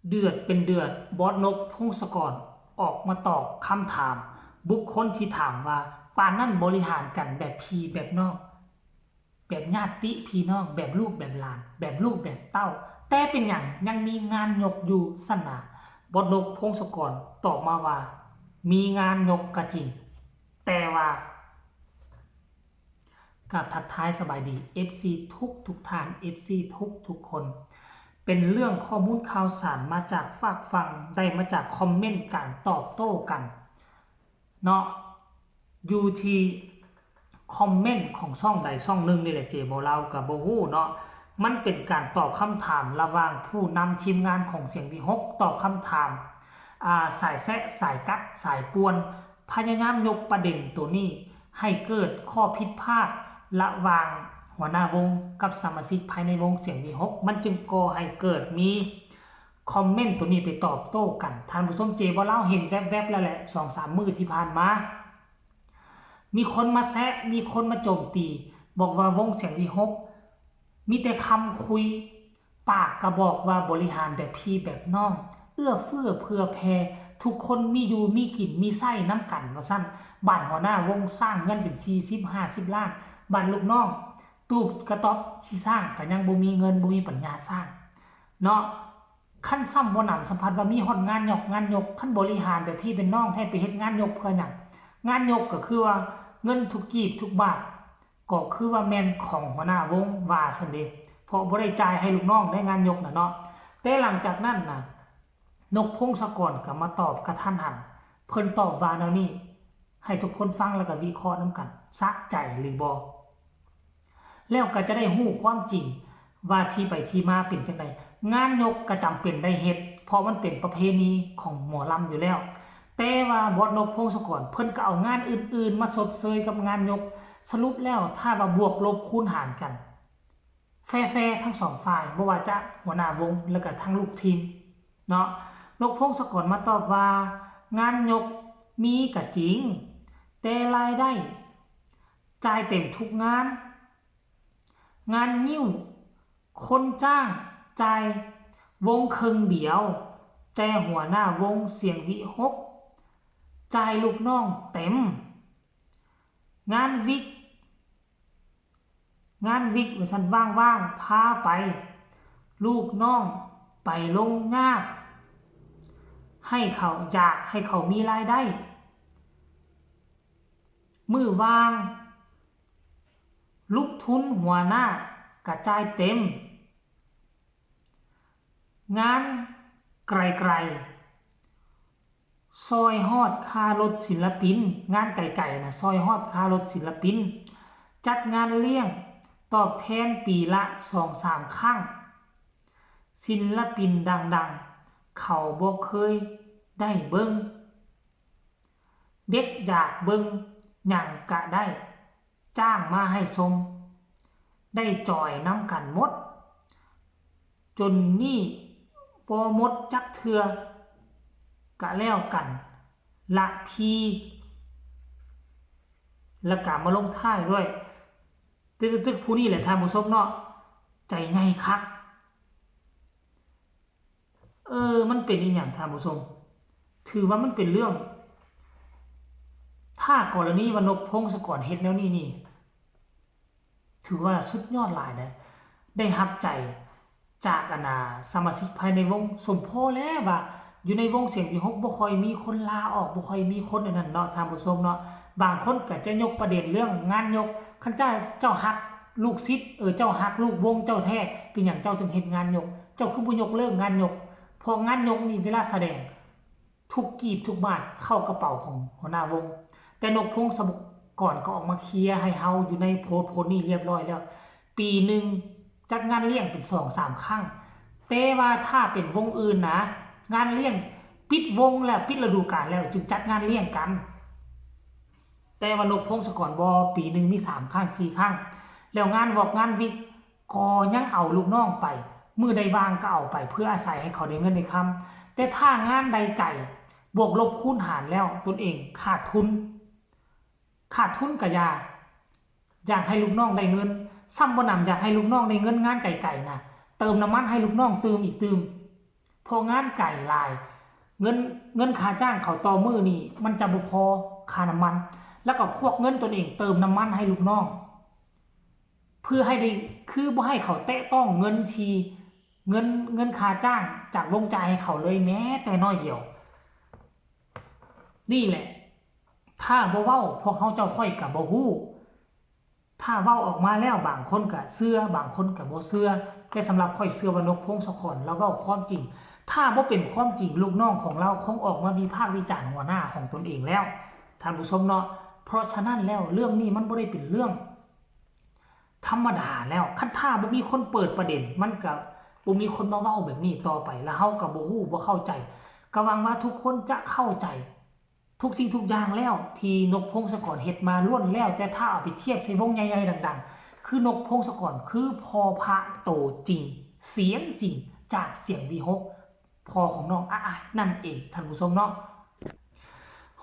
เดือดเป็นเดือดบอสนกพงศกรออกมาตอบคำถามบุคคลที่ถามว่าปานนั่นบริหารกันแบบพี่แบบน้องแบบญาติพี่น้องแบบลูกแบบหลานแบบลูกแบบเต้าแต่เป็นอย่างยังมีงานยกอยู่สนาบอสนกพงศกรตอบมาว่ามีงานยกก็จริงแต่ว่ากับทักทายสบายดี FC ทุกท่าน FC ทุกคนเป็นเรื่องข้อมูลข่าวสารมาจากฝากฟังได้มาจากคอมเมนต์การตอบโต้กันเนาะอยู่ที่คอมเมนต์ของช่องใดช่องหนึ่งนี่แหละเจโบเรากับโบฮู้เนาะมันเป็นการตอบคำถามระหว่างผู้นำทีมงานของเสียงวิหกตอบคำถามสายแซะสายกัดสายป่วนพยายามยกประเด็นตัวนี้ให้เกิดข้อผิดพลาดระหว่างหัวหน้าวงกับสมาชิกภายในวงเสียงวิหกมันจึงก่อให้เกิดมีคอมเมนต์ตัวนี้ไปตอบโต้กันท่านผู้ชมเจบ่เล่าเห็นแวบๆแล้วแหละ 2-3 มื้อที่ผ่านมามีคนมาแซะมีคนมาโจมตีบอกว่าวงเสียงวิหกมีแต่คำคุยปากก็บอกว่าบริหารแบบพี่แบบน้องเอื้อเฟื้อเผื่อแผ่ทุกคนมีอยู่มีกินมีไส้น้ำกันว่าซั่นบ้านหัวหน้าวงสร้างเงินเป็น40-50 ล้านบ้านลูกน้องตูบกระต๊อบสิสร้างก็ยังบ่มีเงินบ่มีปัญญาสร้างเนาะขั้นซ้ำบ่นำสัมผัสว่ามีฮอดงานยกขั้นบริหารแบบพี่เป็นน้องให้ไปเฮ็ดงานยกเพื่อหยังงานยกก็คือว่าเงินทุกกีบทุกบาทก็คือว่าแม่นของหัวหน้าวงว่าซั่นเด้เพราะบ่ได้จ่ายให้ลูกน้องได้งานยกน่ะเนาะแต่หลังจากนั้นน่ะนกพงศกรก็มาตอบกระทันหันเพิ่นตอบว่าแนวนี้ให้ทุกคนฟังแล้วก็วิเคราะห์นำกันซักใจหรือบ่แล้วก็จะได้ฮู้ความจริงว่าที่ไปที่มาเป็นจังได๋งานยกก็จำเป็นได้เฮ็ดเพราะมันเป็นประเพณีของหมอลำอยู่แล้วแต่ว่าบทนกพงศกรเพิ่นก็เอางานอื่นๆมาสดเซยกับงานยกสรุปแล้วถ้าว่าบวกลบคูณหารกันแฟร์ๆทั้งสองฝ่ายบ่ว่าจะหัวหน้าวงแล้วก็ทั้งลูกทีมเนาะนกพงศกรมาตอบว่างานยกมีก็จริงแต่รายได้จ่ายเต็มทุกงานงานนิ้วคนจ้างจ่ายวงครึ่งเดียวแต่หัวหน้าวงเสียงวิหกจ่ายลูกน้องเต็มงานวิกว่าฉันว่างๆพาไปลูกน้องไปลงงานให้เขาอยากให้เขามีรายได้มือวางลูกทุนหัวหน้ากระจายเต็มงานไกลๆซอยฮอดค่ารถศิลปินงานไก่ๆนะซอยฮอดค่ารถศิลปินจัดงานเลี้ยงตอบแทนปีละ 2-3 ครั้งศิลปินดังๆเขาบ่เคยได้เบิ่งเด็กอยากเบิ่งหยังก็ได้จ้างมาให้ชมได้จอยน้ำกันหมดจนนี่บ่หมดจักเทื่อกะแล้วกันละพีแล้วก็มาลงท้ายด้วยตึกผู้นี้แหละท่านผู้ชมเนาะใจใหญ่คักมันเป็นอีหยังท่านผู้ชมถือว่ามันเป็นเรื่องถ้ากรณีว่านกพงศกรเฮ็ดแนวนี้นี่ถือว่าสุดยอดหลายได้รับใจจากสมาชิกภายในวงสมโพแล้วว่าอยู่ในวงเสียงวิหกบ่ค่อยมีคนลาออกบ่ค่อยมีคนอันนั้นเนาะท่านผู้ชมเนาะบางคนก็จะยกประเด็นเรื่องงานยกคันเจ้าฮักลูกศิษย์เจ้าฮักลูกวงเจ้าแท้เป็นหยังเจ้าจึงเฮ็ดงานยกเจ้าคือบ่ยกเลิกงานยกเพราะงานยกนี่เวลาแสดงทุกกีบทุกบาทเข้ากระเป๋าของหัวหน้าวงแต่นกพงศกรก็ออกมาเคลียร์ให้เฮาอยู่ในโพสต์นี้เรียบร้อยแล้วปีนึงจัดงานเลี้ยงเป็น 2-3 ครั้งแต่ว่าถ้าเป็นวงอื่นนะงานเลี้ยงปิดวงแล้วปิดฤดูกาลแล้วจึงจัดงานเลี้ยงกันแต่ว่านกพงศกรบ่ปีนึงมี3 ครั้ง 4 ครั้งแล้วงานวอกงานวิกก็ยังเอาลูกน้องไปมื้อใดว่างก็เอาไปเพื่ออาศัยให้เขาได้เงินได้คำแต่ถ้างานใดไก่บวกลบคูณหารแล้วตนเองขาดทุนก็อยากให้ลูกน้องได้เงินซ้ำบ่นำอยากให้ลูกน้องได้เงินงานไก่ๆนะเติมน้ำมันให้ลูกน้องเติมอีก พองานไก่ลายเงินค่าจ้างเขาต่อมือนี่มันจะบ่พอค่าน้ำมันแล้วก็ควักเงินตนเองเติมน้ำมันให้ลูกน้องเพื่อให้ได้คือบ่ให้เขาแตะต้องเงินทีเงินค่าจ้างจากวงจ่ายให้เขาเลยแม้แต่น้อยเดียวนี่แหละถ้าบ่เว้าพวกเขาเจ้าค่อยกับบ่ฮู้ถ้าเว้าออกมาแล้วบางคนก็เชื่อบางคนก็บ่เชื่อแต่สำหรับค่อยเชื่อว่านกพงศกรแล้วเว้าความจริงถ้าบ่เป็นความจริงลูกน้องของเราคงออกมาวิพากษ์วิจารณ์หัวหน้าของตนเองแล้วท่านผู้ชมเนาะเพราะฉะนั้นแล้วเรื่องนี้มันบ่ได้เป็นเรื่องธรรมดาแล้วคันถ้าบ่มีคนเปิดประเด็นมันก็บ่มีคนมาเว้าแบบนี้ต่อไปแล้วเฮาก็บ่ฮู้บ่เข้าใจก็หวังว่าทุกคนจะเข้าใจทุกสิ่งทุกอย่างแล้วที่นกพงศกรเฮ็ดมาล้วนแล้วแต่ถ้าเอาไปเทียบใส่วงใหญ่ๆดังๆคือนกพงศกรคือพอพระโตจริงเสียงจริงจากเสียงวีหกพอของน้องอ้ายนั่นเองท่านผู้ชมเนาะ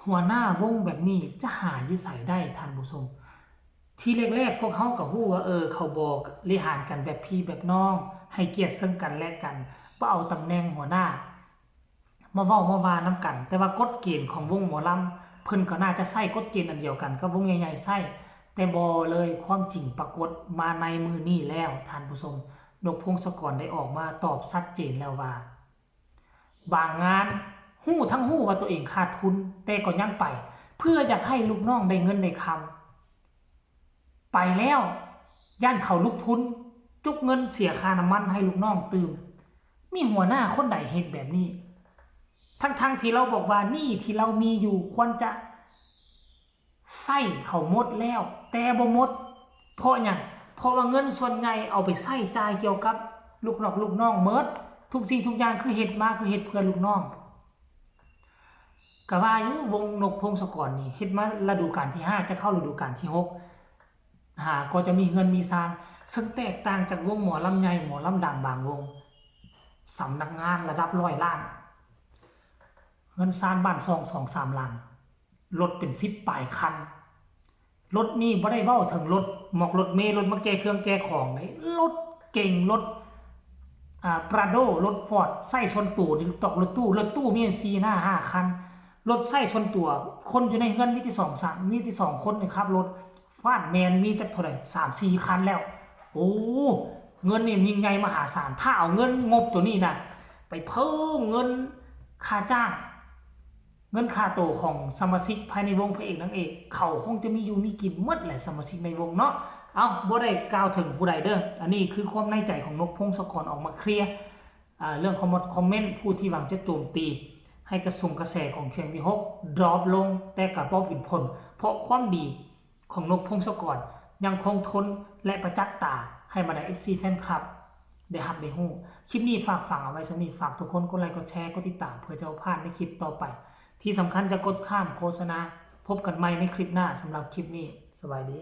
หัวหน้าวงแบบนี้จะหาอยู่ไสได้ท่านผู้ชมที่แรกๆพวกเฮาก็ฮู้ว่าเขาบอกบริหารกันแบบพี่แบบน้องให้เกียรติซึ่งกันและกันบ่เอาตำแหน่งหัวหน้ามาเว้ามาวานำกันแต่ว่ากฎเกณฑ์ของวงหมอลำเพิ่นก็น่าจะใช้กฎเกณฑ์อันเดียวกันกับวงใหญ่ๆใช้แต่บ่เลยความจริงปรากฏมาในมือนี้แล้วท่านผู้ชมนกพงศกรได้ออกมาตอบชัดเจนแล้วว่าบางงานฮู้ทั้งฮู้ว่าตัวเองขาดทุนแต่ก็ยังไปเพื่ออยากให้ลูกน้องได้เงินได้คำไปแล้วย่านเขาลุกพุนจุกเงินเสียค่าน้ำมันให้ลูกน้องตื่มมีหัวหน้าคนใดเฮ็ดแบบนี้ทั้งที่เราบอกว่านี่ที่เรามีอยู่ควรจะใส่เขาหมดแล้วแต่บ่หมดเพราะหยังเพราะว่าเงินส่วนใหญ่เอาไปใส่จ่ายเกี่ยวกับลูกน้องเมิดทุกสิ่งทุกอย่างคือเฮ็ดมาคือเฮ็ดเพื่อลูกน้องก็ว่าอยู่วงนกพงศกรนี่เฮ็ดมาฤดูกาลที่5จะเข้าฤดูกาลที่6ก็จะมีเงินมีซานซึ่งแตกต่างจากวงหมอลำใหญ่หมอลำดังบางวงสำนักงานระดับ100 ล้านเงินซานบ้าน2-3 ล้านรถเป็น10ปลายคันรถนี่บ่ได้เว้าถึงรถหมอกรถเมล์รถมาแก้เครื่องแก้ของเลยรถเก่งรถปราโดรถฟอร์ดใส่ชนตัวนี่ตกรถตู้มี4หน้า5คันรถใส่ชนตัวคนอยู่ในเฮือนมีที่2-3มีที่2คนนะครับรถฟาดแมนมีแต่เท่าไหร่3-4 คันแล้วโอ้เงินนี่มีไงมหาศาลถ้าเอาเงินงบตัวนี้นะไปเพิ่มเงินค่าจ้างเงินค่าโตของสมาชิกภายในวงพระเอกนางเอกเขาคงจะมีอยู่มีกินหมดแหละสมาชิกในวงเนาะเอาบ่ได้กล่าวถึงผู้ใดเด้ออันนี้คือความในใจของนกพงศกรออกมาเคลียร์เรื่องคอมเมนต์ผู้ที่หวังจะโจมตีให้กระแสของเคียงวีหกดรอปลงแต่กับบ่เป็นผลเพราะความดีของนกพงศกรยังคงทนและประจักษ์ตาให้บรรดา FC แฟนคลับได้รับได้ฮู้คลิปนี้ฝากฝังเอาไว้สำหรับฝากทุกคนกดไลค์กดแชร์กดติดตามเพื่อจะพลาดในคลิปต่อไปที่สำคัญจะกดข้ามโฆษณาพบกันใหม่ในคลิปหน้าสำหรับคลิปนี้สวัสดี